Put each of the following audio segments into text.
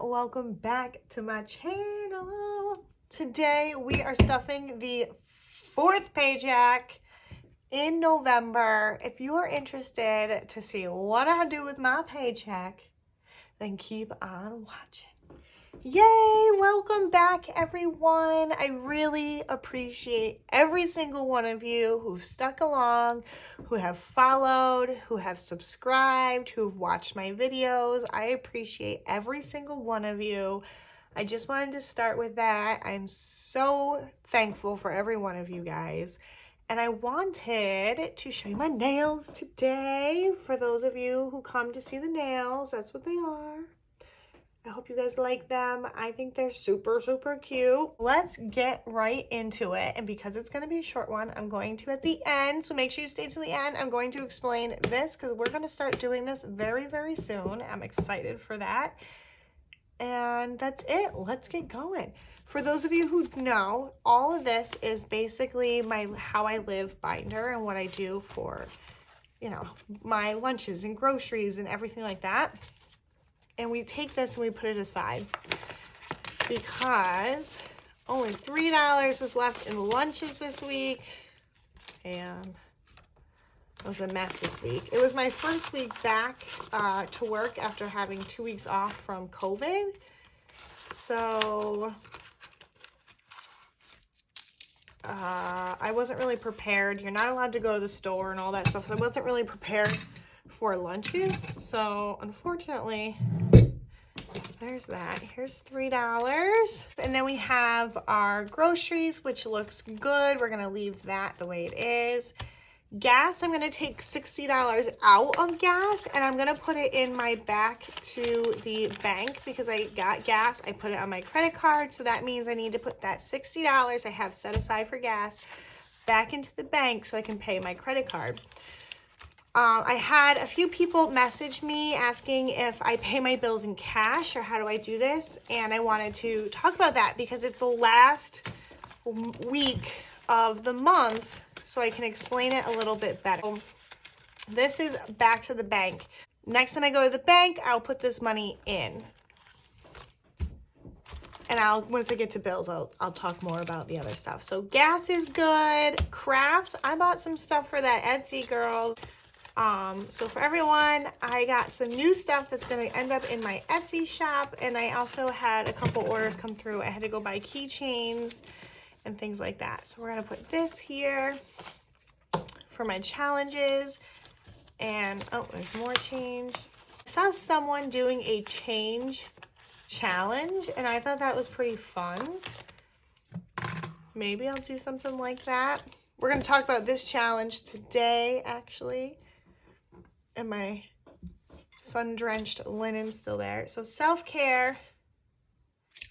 welcome back to my channel. Today we are stuffing the fourth paycheck in November. If you are interested to see what I do with my paycheck, then keep on watching. Yay! Welcome back, everyone. I really appreciate every single one of you who've stuck along, who have followed, who have subscribed, who've watched my videos. I appreciate every single one of you. I just wanted to start with that. I'm so thankful for every one of you guys. And I wanted to show you my nails today. For those of you who come to see the nails, that's what they are. I hope you guys like them. I think they're super, super cute. Let's get right into it. And because it's going to be a short one, I'm going to at the end. So make sure you stay to the end. I'm going to explain this because we're going to start doing this very, very soon. I'm excited for that. And that's it. Let's get going. For those of you who know, all of this is basically my How I Live binder and what I do for, you know, my lunches and groceries and everything like that. And we take this and we put it aside because only $3 was left in lunches this week. And it was a mess this week. It was my first week back to work after having 2 weeks off from COVID. So I wasn't really prepared. You're not allowed to go to the store and all that stuff. So I wasn't really prepared for lunches. So unfortunately, there's that. Here's $3. And then we have our groceries, which looks good. We're going to leave that the way it is. Gas, I'm going to take $60 out of gas and I'm going to put it in my back to the bank because I got gas. I put it on my credit card. So that means I need to put that $60 I have set aside for gas back into the bank so I can pay my credit card. I had a few people message me asking if I pay my bills in cash or how do I do this, and I wanted to talk about that because it's the last week of the month, so I can explain it a little bit better. This is back to the bank. Next time I go to the bank, I'll put this money in. And once I get to bills, I'll talk more about the other stuff. So gas is good. Crafts, I bought some stuff for that Etsy, girls. So for everyone, I got some new stuff that's going to end up in my Etsy shop. And I also had a couple orders come through. I had to go buy keychains and things like that. So we're going to put this here for my challenges. And, oh, there's more change. I saw someone doing a change challenge, and I thought that was pretty fun. Maybe I'll do something like that. We're going to talk about this challenge today, actually. And my sun-drenched linen still there. So self-care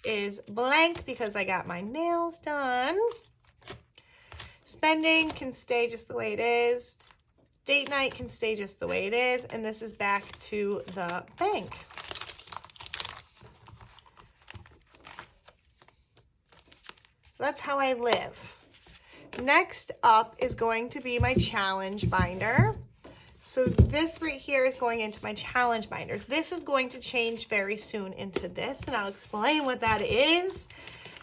is blank because I got my nails done. Spending can stay just the way it is. Date night can stay just the way it is. And this is back to the bank. So that's how I live. Next up is going to be my challenge binder. So this right here is going into my challenge binder. This is going to change very soon into this, and I'll explain what that is.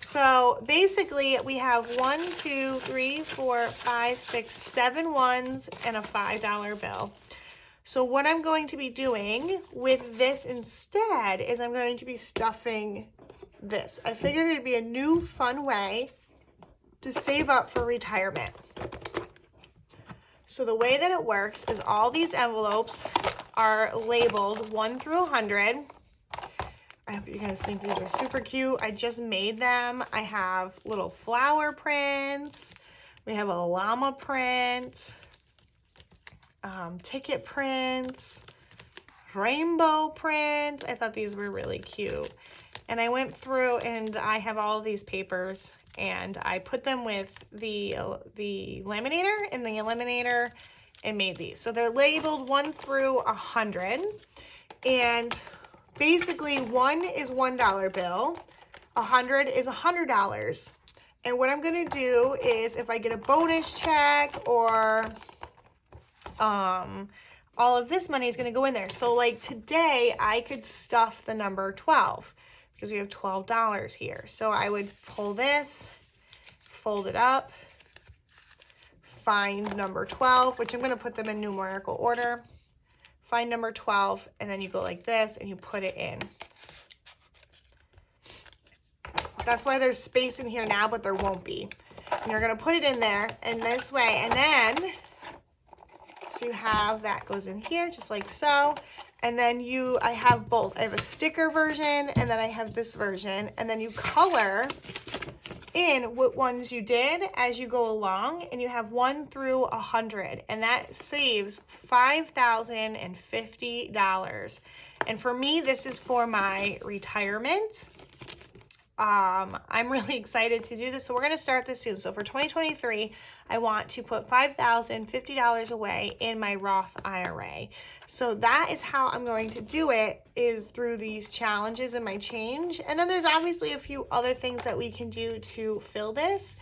So basically we have 1, 2, 3, 4, 5, 6, 7 ones and a $5 bill. So what I'm going to be doing with this instead is I'm going to be stuffing this. I figured it'd be a new fun way to save up for retirement. So the way that it works is all these envelopes are labeled 1 through 100. I hope you guys think these are super cute. I just made them. I have little flower prints. We have a llama print, ticket prints, rainbow print. I thought these were really cute. And I went through and I have all of these papers and I put them with the laminator in the eliminator and made these. So they're labeled 1 through 100. And basically 1 is $1 bill, 100 is $100. And what I'm gonna do is if I get a bonus check or all of this money is gonna go in there. So like today I could stuff the number 12. because we have $12 here. So I would pull this, fold it up, find number 12, which I'm going to put them in numerical order. Find number 12, and then you go like this and you put it in. That's why there's space in here now, but there won't be. And you're going to put it in there in this way, and then so you have that goes in here just like so. And then I have both. I have a sticker version, and then I have this version, and then you color in what ones you did as you go along, and you have 1 through 100, and that saves $5,050. And for me, this is for my retirement. I'm really excited to do this. So we're going to start this soon. So for 2023, I want to put $5,050 away in my Roth IRA. So that is how I'm going to do it, is through these challenges and my change. And then there's obviously a few other things that we can do to fill this.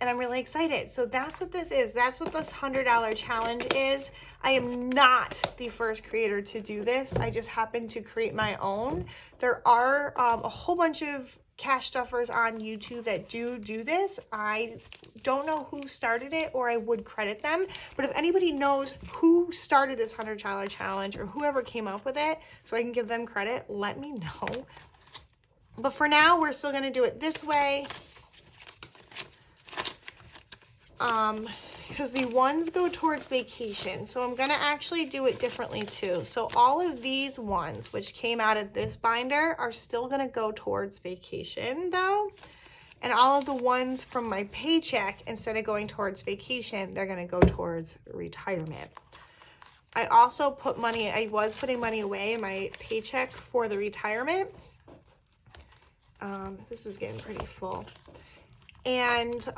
And I'm really excited. So that's what this is. That's what this $100 challenge is. I am not the first creator to do this. I just happened to create my own. There are a whole bunch of cash stuffers on YouTube that do this. I don't know who started it, or I would credit them. But if anybody knows who started this $100 challenge or whoever came up with it, so I can give them credit, let me know. But for now, we're still going to do it this way. Because the ones go towards vacation. So I'm going to actually do it differently too. So all of these ones, which came out of this binder, are still going to go towards vacation though. And all of the ones from my paycheck, instead of going towards vacation, they're going to go towards retirement. I also put money, I was putting money away in my paycheck for the retirement. This is getting pretty full. And,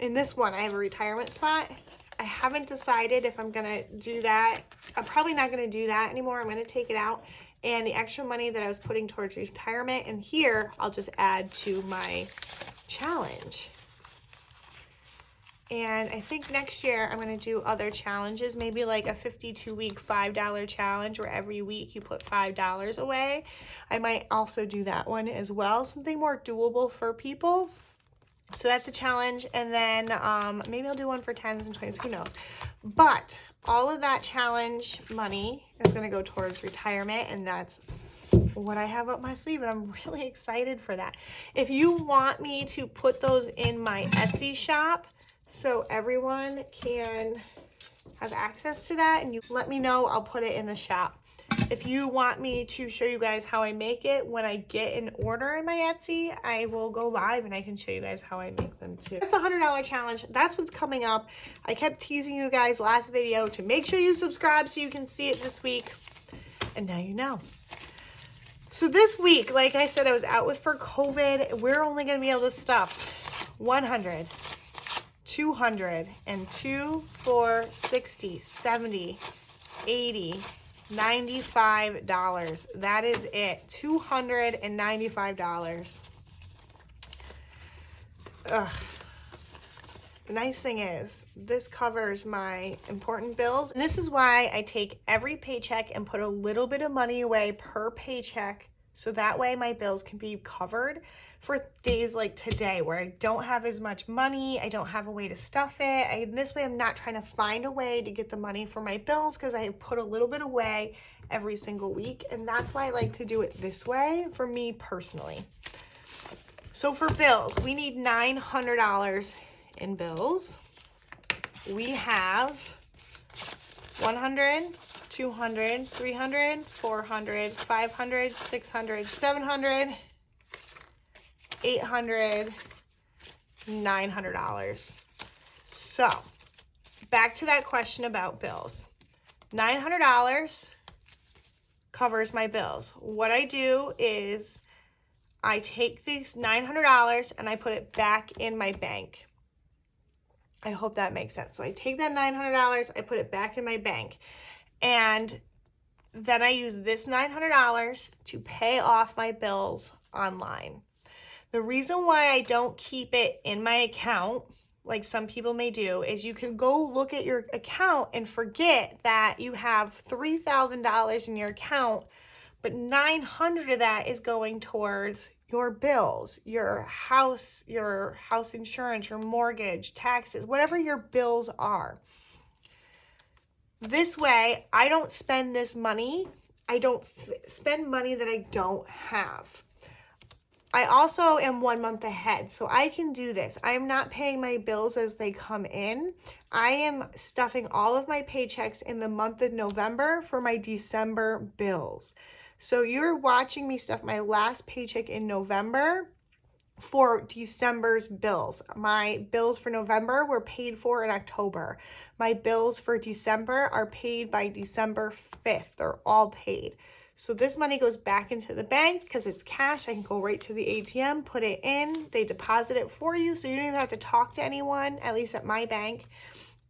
in this one, I have a retirement spot. I haven't decided if I'm going to do that. I'm probably not going to do that anymore. I'm going to take it out. And the extra money that I was putting towards retirement, and here, I'll just add to my challenge. And I think next year, I'm going to do other challenges, maybe like a 52-week $5 challenge where every week you put $5 away. I might also do that one as well, something more doable for people. So that's a challenge, and then maybe I'll do one for 10s and 20s, who knows. But all of that challenge money is going to go towards retirement, and that's what I have up my sleeve, and I'm really excited for that. If you want me to put those in my Etsy shop so everyone can have access to that, and you let me know, I'll put it in the shop. If you want me to show you guys how I make it when I get an order in my Etsy, I will go live and I can show you guys how I make them too. It's a $100 challenge. That's what's coming up. I kept teasing you guys last video to make sure you subscribe so you can see it this week. And now you know. So this week, like I said, I was out for COVID. We're only going to be able to stuff 100, 200, and 2, 4, 60, 70, 80, $95. That is it. $295. Ugh. The nice thing is this covers my important bills. And this is why I take every paycheck and put a little bit of money away per paycheck, so that way my bills can be covered for days like today where I don't have as much money, I don't have a way to stuff it. This way I'm not trying to find a way to get the money for my bills, because I put a little bit away every single week. And that's why I like to do it this way for me personally. So for bills, we need $900 in bills. We have 100, 200, 300, 400, 500, 600, 700, 800, $900. So back to that question about bills. $900 covers my bills. What I do is I take this $900 and I put it back in my bank. I hope that makes sense. So I take that $900, I put it back in my bank, and then I use this $900 to pay off my bills online. The reason why I don't keep it in my account, like some people may do, is you can go look at your account and forget that you have $3,000 in your account, but 900 of that is going towards your bills, your house insurance, your mortgage, taxes, whatever your bills are. This way, I don't spend this money. I don't spend money that I don't have. I also am 1 month ahead, so I can do this. I am not paying my bills as they come in. I am stuffing all of my paychecks in the month of November for my December bills. So you're watching me stuff my last paycheck in November for December's bills. My bills for November were paid for in October. My bills for December are paid by December 5th. They're all paid. So this money goes back into the bank because it's cash. I can go right to the ATM, put it in, they deposit it for you, so you don't even have to talk to anyone, at least at my bank.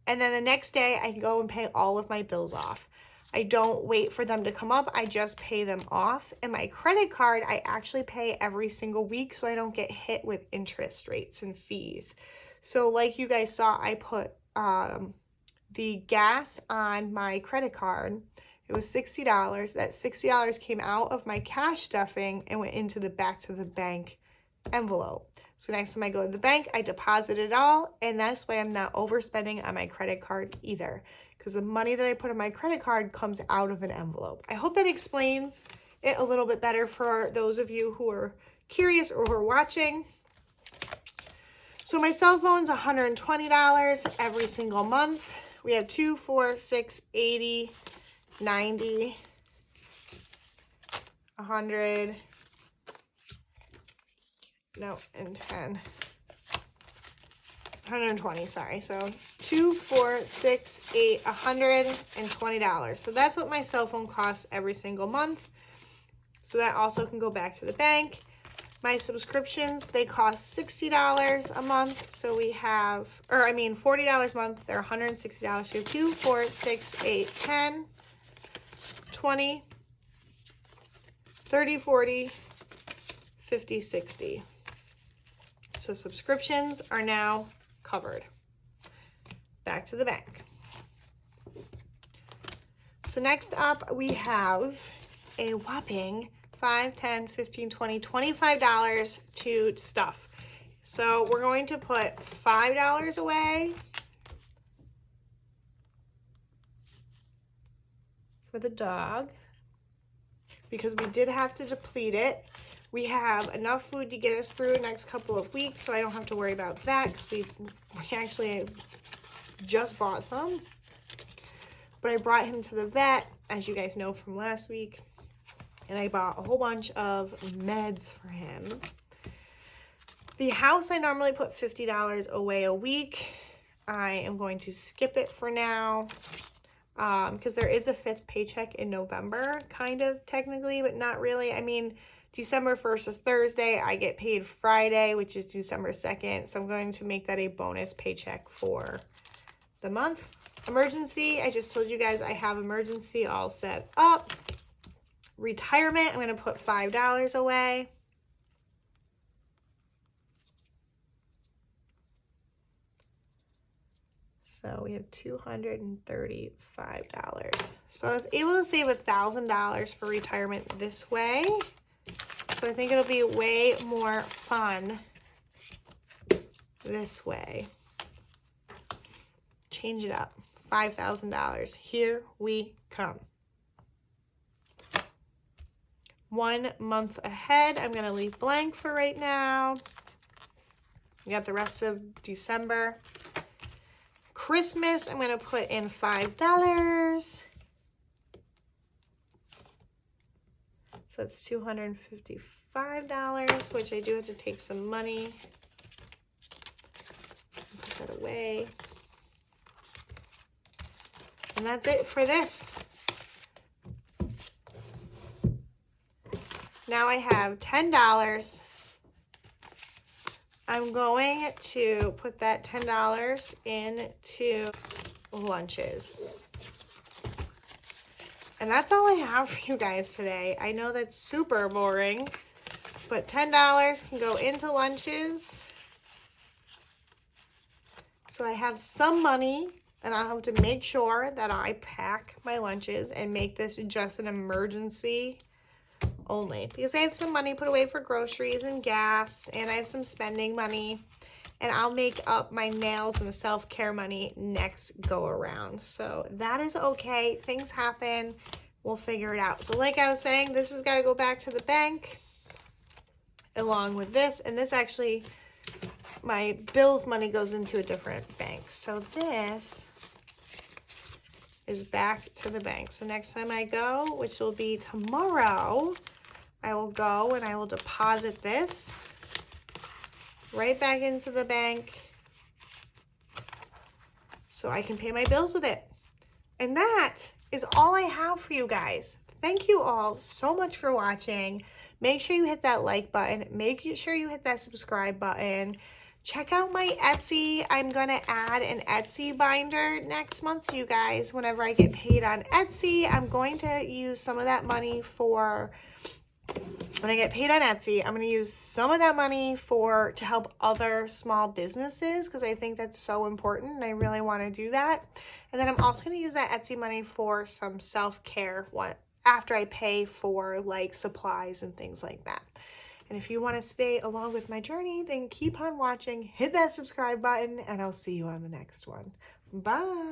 And then the next day I can go and pay all of my bills off. I don't wait for them to come up, I just pay them off. And my credit card, I actually pay every single week so I don't get hit with interest rates and fees. So like you guys saw, I put the gas on my credit card. It was $60. That $60 came out of my cash stuffing and went into the back to the bank envelope. So next time I go to the bank, I deposit it all, and that's why I'm not overspending on my credit card either, because the money that I put on my credit card comes out of an envelope. I hope that explains it a little bit better for those of you who are curious or who are watching. So my cell phone's $120 every single month. We have 2, 4, 6, 80, 90, 100, no, and 10, 120, sorry. So 2, 4, 6, 8, $120. So that's what my cell phone costs every single month. So that also can go back to the bank. My subscriptions, they cost $60 a month. So we have, $40 a month. They're $160. So 2, 4, 6, 8, 10, 20, 30, 40, 50, 60. So subscriptions are now covered. Back to the bank. So next up we have a whopping $5, $10, $15, $20, $25 to stuff. So we're going to put $5 away for the dog because we did have to deplete it. We have enough food to get us through the next couple of weeks, so I don't have to worry about that because we actually just bought some. But I brought him to the vet, as you guys know from last week, and I bought a whole bunch of meds for him. The house, I normally put $50 away a week. I am going to skip it for now because there is a 5th paycheck in November, kind of technically, but not really. I mean, December 1st is Thursday. I get paid Friday, which is December 2nd. So I'm going to make that a bonus paycheck for the month. Emergency, I just told you guys I have emergency all set up. Retirement, I'm going to put $5 away. So we have $235. So I was able to save $1,000 for retirement this way. So I think it'll be way more fun this way. Change it up. $5,000. Here we come. 1 month ahead. I'm going to leave blank for right now. We got the rest of December. Christmas, I'm going to put in $5. So it's $255, which I do have to take some money. Put that away. And that's it for this. Now I have $10. I'm going to put that $10 into lunches. And that's all I have for you guys today. I know that's super boring, but $10 can go into lunches. So I have some money, and I'll have to make sure that I pack my lunches and make this just an emergency only, because I have some money put away for groceries and gas, and I have some spending money, and I'll make up my nails and the self-care money next go around. So that is okay. Things happen. We'll figure it out. So like I was saying, this has got to go back to the bank along with this, and this actually, my bills money goes into a different bank. So this is back to the bank. So next time I go, which will be tomorrow, I will go and I will deposit this right back into the bank so I can pay my bills with it. And that is all I have for you guys. Thank you all so much for watching. Make sure you hit that like button. Make sure you hit that subscribe button. Check out my Etsy. I'm going to add an Etsy binder next month to you guys. Whenever I get paid on Etsy, I'm going to use some of that money for, when I get paid on Etsy, I'm going to use some of that money to help other small businesses, because I think that's so important and I really want to do that. And then I'm also going to use that Etsy money for some self-care after I pay for like supplies and things like that. And if you want to stay along with my journey, then keep on watching, hit that subscribe button, and I'll see you on the next one. Bye.